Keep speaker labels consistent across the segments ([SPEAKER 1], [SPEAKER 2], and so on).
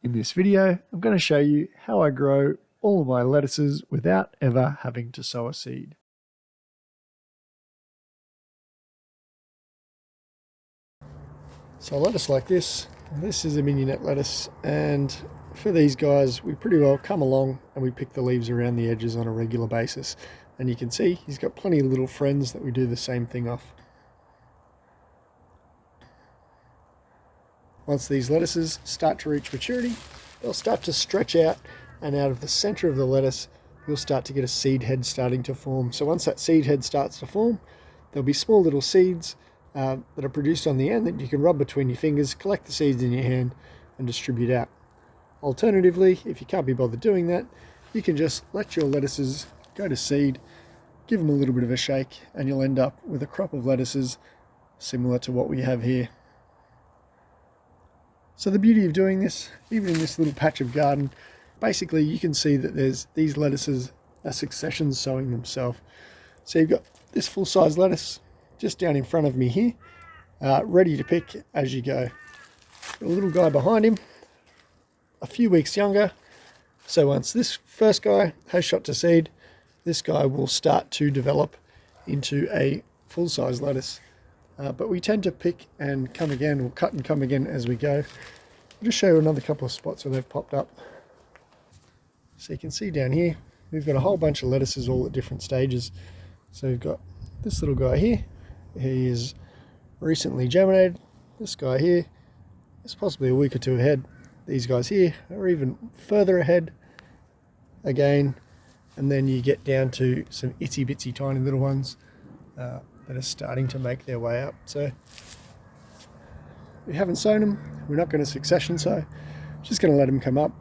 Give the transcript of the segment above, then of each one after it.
[SPEAKER 1] In this video, I'm going to show you how I grow all of my lettuces without ever having to sow a seed. So a lettuce like this is a mignonette lettuce, and for these guys we pretty well come along and we pick the leaves around the edges on a regular basis, and you can see he's got plenty of little friends that we do the same thing off. Once these lettuces start to reach maturity, they'll start to stretch out, and out of the center of the lettuce you'll start to get a seed head starting to form. So once that seed head starts to form, there'll be small little seeds that are produced on the end that you can rub between your fingers, collect the seeds in your hand and distribute out. Alternatively, if you can't be bothered doing that, you can just let your lettuces go to seed, give them a little bit of a shake, and you'll end up with a crop of lettuces similar to what we have here. So the beauty of doing this, even in this little patch of garden, basically you can see that these lettuces are succession sowing themselves. So you've got this full-size lettuce just down in front of me here, ready to pick as you go. Got a little guy behind him, a few weeks younger. So once this first guy has shot to seed, this guy will start to develop into a full-size lettuce. But we tend to pick and come again, or cut and come again as we go. I'll just show you another couple of spots where they've popped up. So you can see down here, we've got a whole bunch of lettuces all at different stages. So we've got this little guy here, he is recently germinated. This guy here is possibly a week or two ahead. These guys here are even further ahead again. And then you get down to some itsy bitsy tiny little ones that are starting to make their way up. So we haven't sown them, we're not going to succession sow, just going to let them come up.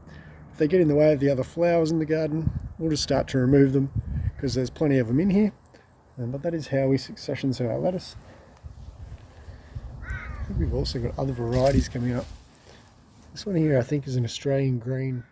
[SPEAKER 1] If they get in the way of the other flowers in the garden, we'll just start to remove them because there's plenty of them in here. But that is how we succession sow our lettuce. I think we've also got other varieties coming up. This one here I think is an Australian green.